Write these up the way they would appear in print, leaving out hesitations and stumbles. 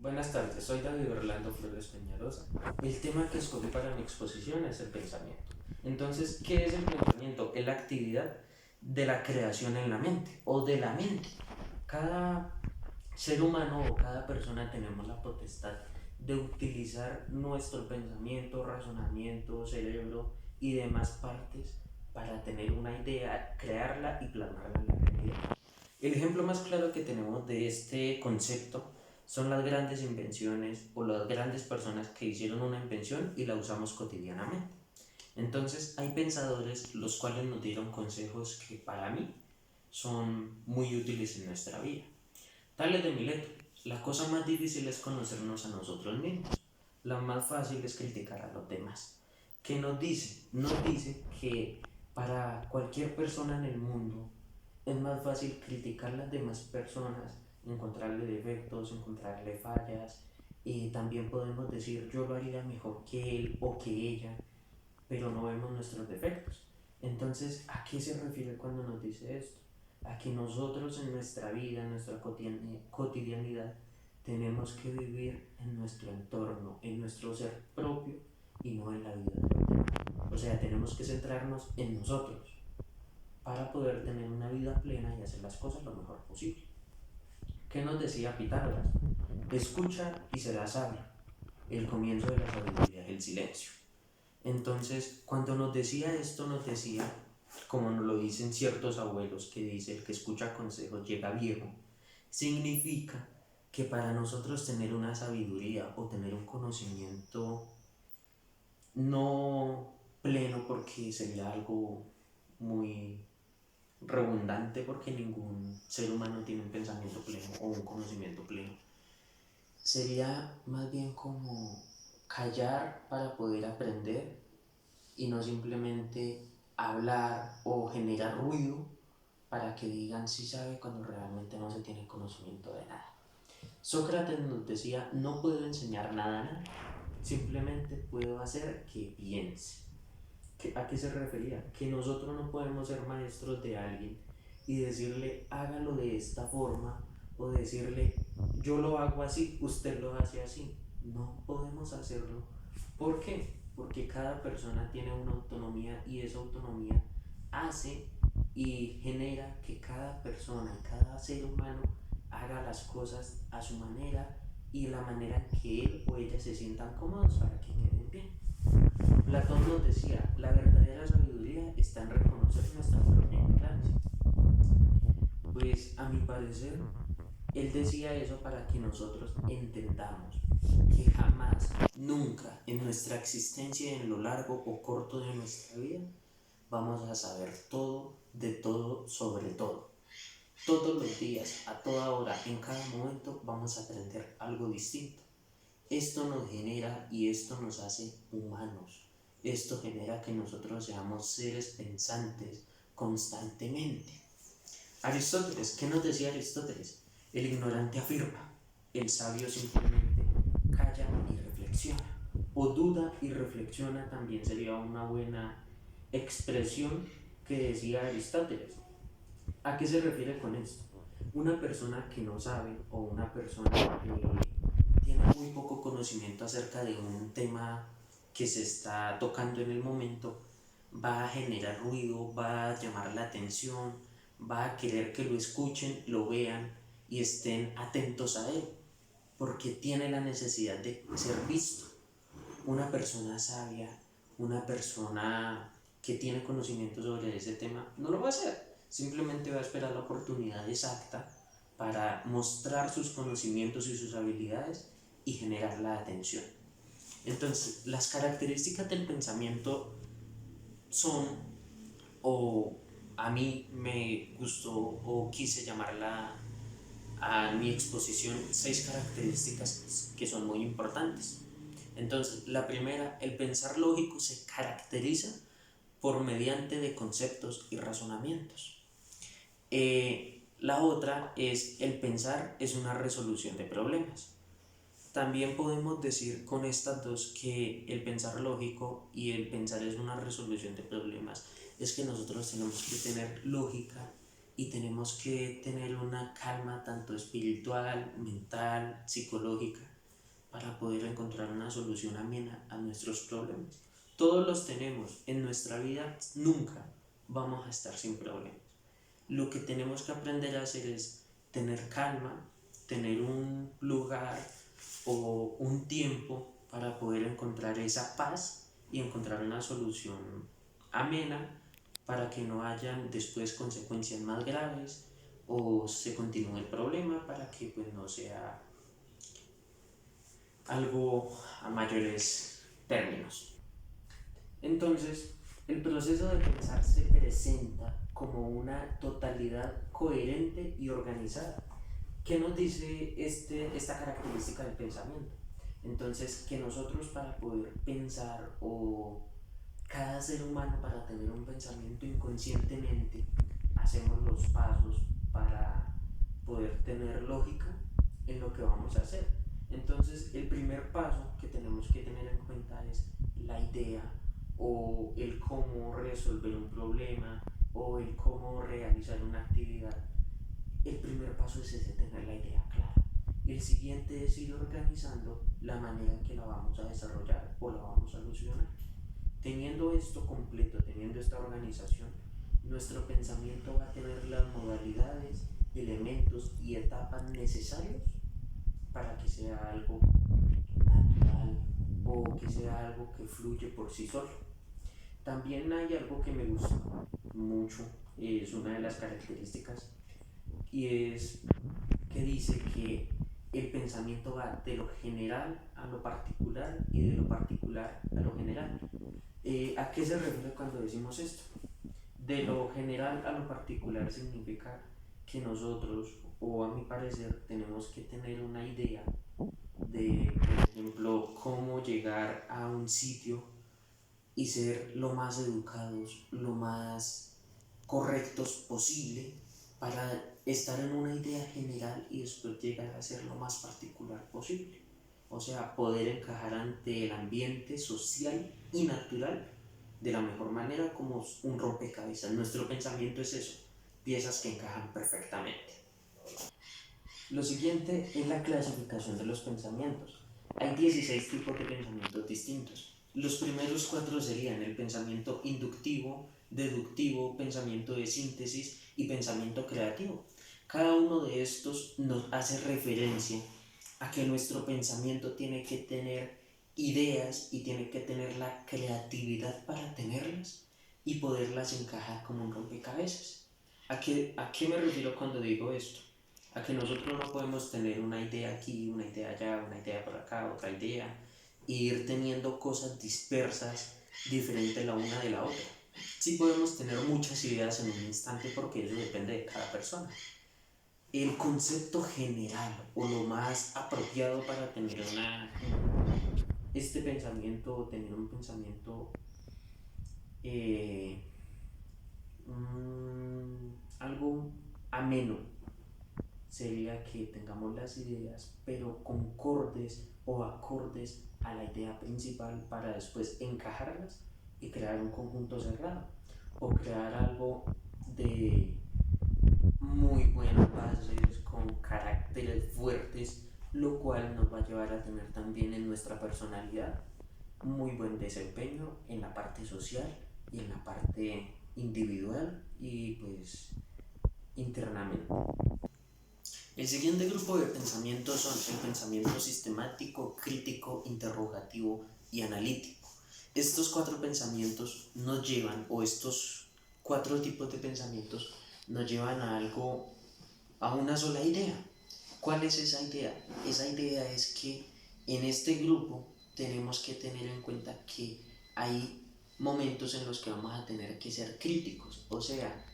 Buenas tardes, soy David Orlando Flores Peñarosa. El tema que escogí para mi exposición es el pensamiento. Entonces, ¿qué es el pensamiento? Es la actividad de la creación en la mente o de la mente. Cada ser humano o cada persona tenemos la potestad de utilizar nuestro pensamiento, razonamiento, cerebro y demás partes para tener una idea, crearla y plasmarla en la realidad. El ejemplo más claro que tenemos de este concepto son las grandes invenciones o las grandes personas que hicieron una invención y la usamos cotidianamente. Entonces hay pensadores los cuales nos dieron consejos que para mí son muy útiles en nuestra vida. Tales de Mileto: la cosa más difícil es conocernos a nosotros mismos, la más fácil es criticar a los demás. ¿Qué nos dice? Nos dice que para cualquier persona en el mundo es más fácil criticar a las demás personas, encontrarle defectos, encontrarle fallas, y también podemos decir yo lo haría mejor que él o que ella, pero no vemos nuestros defectos. Entonces, ¿a qué se refiere cuando nos dice esto? A que nosotros en nuestra vida, en nuestra cotidianidad, tenemos que vivir en nuestro entorno, en nuestro ser propio y no en la vida de los demás. O sea, tenemos que centrarnos en nosotros para poder tener una vida plena y hacer las cosas lo mejor posible. ¿Qué nos decía Pitágoras? Escucha y serás sabio. El comienzo de la sabiduría es el silencio. Entonces, cuando nos decía esto, nos decía, como nos lo dicen ciertos abuelos, que dice: el que escucha consejos llega viejo. Significa que para nosotros tener una sabiduría o tener un conocimiento no pleno, porque sería algo muy redundante, porque ningún ser humano tiene un pensamiento pleno o un conocimiento pleno, sería más bien como callar para poder aprender y no simplemente hablar o generar ruido para que digan sí sabe cuando realmente no se tiene conocimiento de nada. Sócrates nos decía: no puedo enseñar nada a nadie, simplemente puedo hacer que piense. ¿A qué se refería? Que nosotros no podemos ser maestros de alguien y decirle hágalo de esta forma, o decirle yo lo hago así, usted lo hace así. No podemos hacerlo. ¿Por qué? Porque cada persona tiene una autonomía y esa autonomía hace y genera que cada persona y cada ser humano haga las cosas a su manera y la manera en que él o ella se sientan cómodos para que queden bien. Platón nos decía: la verdadera sabiduría está en reconocer nuestra propia ignorancia. Pues a mi parecer, él decía eso para que nosotros entendamos que jamás, nunca en nuestra existencia, en lo largo o corto de nuestra vida, vamos a saber todo de todo sobre todo. Todos los días, a toda hora, en cada momento vamos a aprender algo distinto. Esto nos genera y esto nos hace humanos. Esto genera que nosotros seamos seres pensantes constantemente. Aristóteles, ¿qué nos decía Aristóteles? El ignorante afirma, el sabio simplemente calla y reflexiona. O duda y reflexiona también sería una buena expresión que decía Aristóteles. ¿A qué se refiere con esto? Una persona que no sabe o una persona que tiene muy poco conocimiento acerca de un tema que se está tocando en el momento, va a generar ruido, va a llamar la atención, va a querer que lo escuchen, lo vean y estén atentos a él, porque tiene la necesidad de ser visto. Una persona sabia, una persona que tiene conocimiento sobre ese tema, no lo va a hacer. Simplemente va a esperar la oportunidad exacta para mostrar sus conocimientos y sus habilidades y generar la atención. Entonces, las características del pensamiento son, o a mí me gustó o quise llamarla a mi exposición, 6 características que son muy importantes. Entonces, la primera: el pensar lógico se caracteriza por mediante de conceptos y razonamientos. La otra es: el pensar es una resolución de problemas. También podemos decir con estas dos que el pensar lógico y el pensar es una resolución de problemas es que nosotros tenemos que tener lógica y tenemos que tener una calma tanto espiritual, mental, psicológica para poder encontrar una solución amena a nuestros problemas. Todos los tenemos en nuestra vida, nunca vamos a estar sin problemas. Lo que tenemos que aprender a hacer es tener calma, tener un lugar o un tiempo para poder encontrar esa paz y encontrar una solución amena para que no hayan después consecuencias más graves o se continúe el problema para que pues no sea algo a mayores términos. Entonces, el proceso de pensar se presenta como una totalidad coherente y organizada. ¿Qué nos dice esta característica del pensamiento? Entonces, que nosotros para poder pensar o cada ser humano para tener un pensamiento inconscientemente hacemos los pasos para poder tener lógica en lo que vamos a hacer. Entonces, el primer paso que tenemos que tener en cuenta es la idea o el cómo resolver un problema o el cómo realizar una actividad. El primer paso es ese, tener la idea clara. El siguiente es ir organizando la manera en que la vamos a desarrollar o la vamos a solucionar. Teniendo esto completo, teniendo esta organización, nuestro pensamiento va a tener las modalidades, elementos y etapas necesarios para que sea algo natural o que sea algo que fluye por sí solo. También hay algo que me gusta mucho, es una de las características, y es que dice que el pensamiento va de lo general a lo particular y de lo particular a lo general. ¿A qué se refiere cuando decimos esto? De lo general a lo particular significa que nosotros, o a mi parecer, tenemos que tener una idea de, por ejemplo, cómo llegar a un sitio y ser lo más educados, lo más correctos posible para estar en una idea general y después llegar a ser lo más particular posible. O sea, poder encajar ante el ambiente social y natural de la mejor manera como un rompecabezas. Nuestro pensamiento es eso, piezas que encajan perfectamente. Lo siguiente es la clasificación de los pensamientos. Hay 16 tipos de pensamientos distintos. Los primeros 4 serían el pensamiento inductivo, deductivo, pensamiento de síntesis y pensamiento creativo. Cada uno de estos nos hace referencia a que nuestro pensamiento tiene que tener ideas y tiene que tener la creatividad para tenerlas y poderlas encajar como un rompecabezas. ¿A qué me refiero cuando digo esto? A que nosotros no podemos tener una idea aquí, una idea allá, una idea por acá, otra idea, e ir teniendo cosas dispersas, diferentes la una de la otra. Sí podemos tener muchas ideas en un instante porque eso depende de cada persona. El concepto general o lo más apropiado para tener este pensamiento o tener un pensamiento eh, algo ameno sería que tengamos las ideas pero concordes o acordes a la idea principal para después encajarlas y crear un conjunto cerrado o crear algo de muy buenas bases con caracteres fuertes, lo cual nos va a llevar a tener también en nuestra personalidad muy buen desempeño en la parte social y en la parte individual y pues internamente. El siguiente grupo de pensamientos son el pensamiento sistemático, crítico, interrogativo y analítico. Estos 4 pensamientos nos llevan, o estos 4 tipos de pensamientos nos llevan a algo, a una sola idea. ¿Cuál es esa idea? Esa idea es que en este grupo tenemos que tener en cuenta que hay momentos en los que vamos a tener que ser críticos, o sea,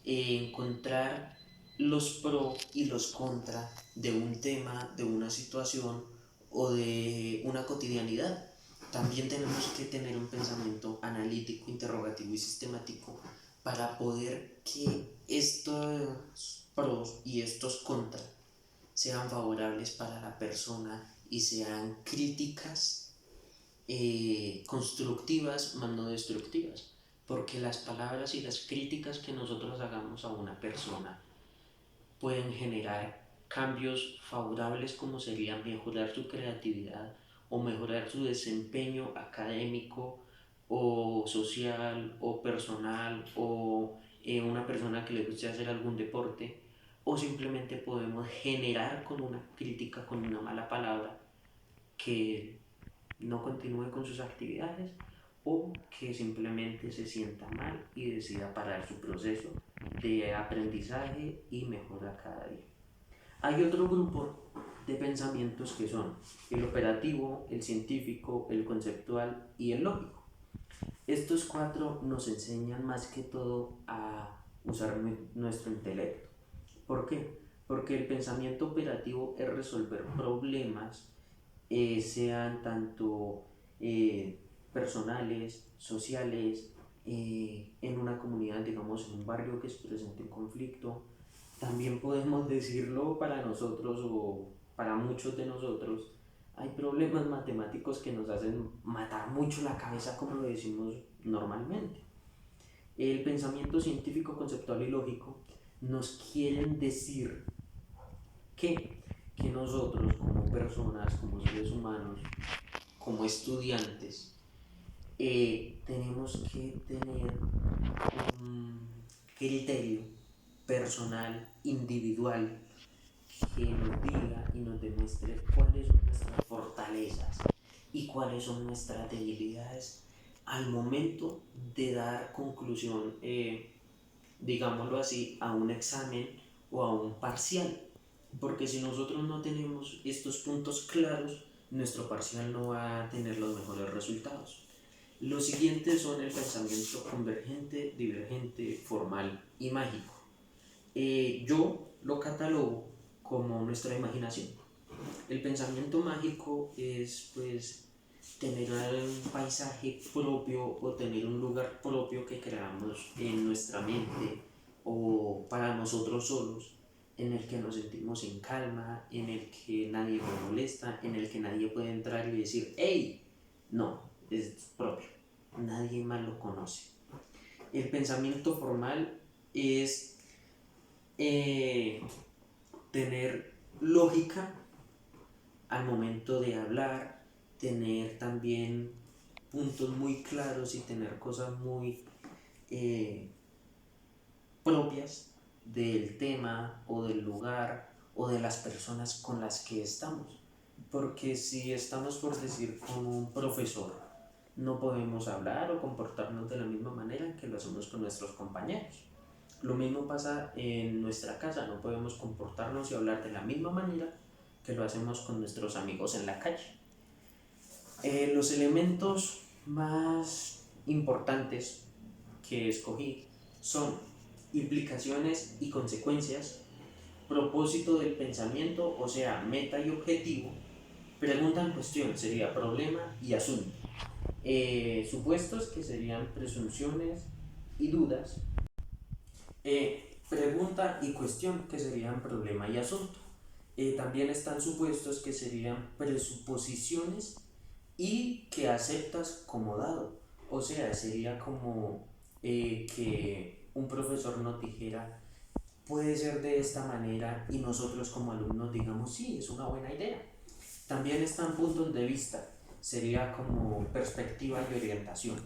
encontrar los pro y los contra de un tema, de una situación o de una cotidianidad. También tenemos que tener un pensamiento analítico, interrogativo y sistemático para poder que estos pros y estos contras sean favorables para la persona y sean críticas constructivas más no destructivas. porque las palabras y las críticas que nosotros hagamos a una persona pueden generar cambios favorables como sería mejorar su creatividad o mejorar su desempeño académico o social o personal o una persona que le guste hacer algún deporte, o simplemente podemos generar con una crítica, con una mala palabra, que no continúe con sus actividades o que simplemente se sienta mal y decida parar su proceso de aprendizaje y mejora cada día. Hay otro grupo de pensamientos que son el operativo, el científico, el conceptual y el lógico. Estos cuatro nos enseñan más que todo a usar nuestro intelecto. ¿Por qué? Porque el pensamiento operativo es resolver problemas, sean tanto personales, sociales, en una comunidad, digamos, en un barrio que se presente un conflicto. También podemos decirlo para nosotros o para muchos de nosotros. Hay problemas matemáticos que nos hacen matar mucho la cabeza, como lo decimos normalmente. El pensamiento científico, conceptual y lógico nos quieren decir que, que nosotros como personas, como seres humanos, como estudiantes, tenemos que tener un criterio personal, individual, que nos diga y nos demuestre cuáles son nuestras fortalezas y cuáles son nuestras debilidades al momento de dar conclusión, digámoslo así, a un examen o a un parcial. Porque si nosotros no tenemos estos puntos claros, nuestro parcial no va a tener los mejores resultados. Los siguientes son el pensamiento convergente, divergente, formal y mágico. Yo lo catalogo como nuestra imaginación. El pensamiento mágico es pues tener un paisaje propio o tener un lugar propio que creamos en nuestra mente o para nosotros solos, en el que nos sentimos en calma, en el que nadie nos molesta, en el que nadie puede entrar y decir, ¡hey! No, es propio, nadie más lo conoce. El pensamiento formal es tener lógica al momento de hablar, tener también puntos muy claros y tener cosas muy eh, propias del tema o del lugar o de las personas con las que estamos. Porque si estamos, por decir, con un profesor, no podemos hablar o comportarnos de la misma manera que lo hacemos con nuestros compañeros. Lo mismo pasa en nuestra casa, no podemos comportarnos y hablar de la misma manera que lo hacemos con nuestros amigos en la calle. Los elementos más importantes que escogí son implicaciones y consecuencias, propósito del pensamiento, o sea, meta y objetivo, pregunta en cuestión sería problema y asunto, supuestos que serían presunciones y dudas, pregunta y cuestión que serían problema y asunto. También están supuestos que serían presuposiciones y que aceptas como dado. O sea, sería como que un profesor nos dijera, puede ser de esta manera y nosotros como alumnos digamos, sí, es una buena idea. También están puntos de vista, sería como perspectiva y orientación.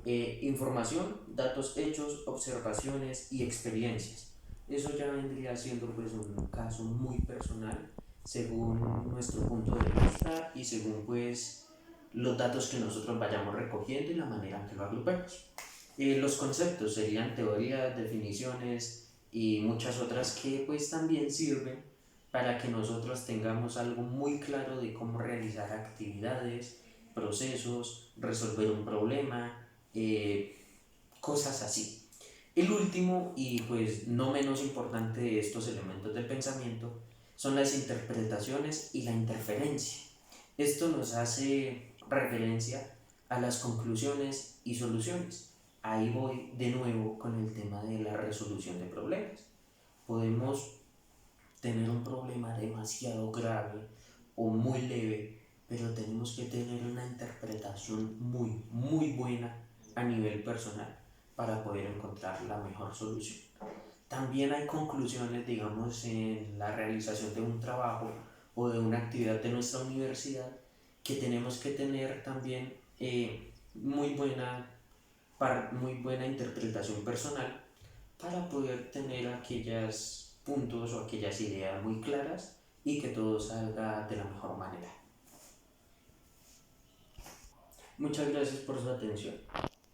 Información, datos, hechos, observaciones y experiencias. Eso ya vendría siendo pues un caso muy personal según nuestro punto de vista y según pues los datos que nosotros vayamos recogiendo y la manera en que lo agrupemos. Los conceptos serían teorías, definiciones y muchas otras que pues también sirven para que nosotros tengamos algo muy claro de cómo realizar actividades, procesos, resolver un problema, cosas así. El último y pues no menos importante de estos elementos del pensamiento son las interpretaciones y la interferencia. Esto nos hace referencia a las conclusiones y soluciones. Ahí voy de nuevo con el tema de la resolución de problemas. Podemos tener un problema demasiado grave o muy leve, pero tenemos que tener una interpretación muy buena a nivel personal. para poder encontrar la mejor solución. También hay conclusiones, digamos, en la realización de un trabajo o de una actividad de nuestra universidad que tenemos que tener también muy buena interpretación personal para poder tener aquellos puntos o aquellas ideas muy claras y que todo salga de la mejor manera. Muchas gracias por su atención.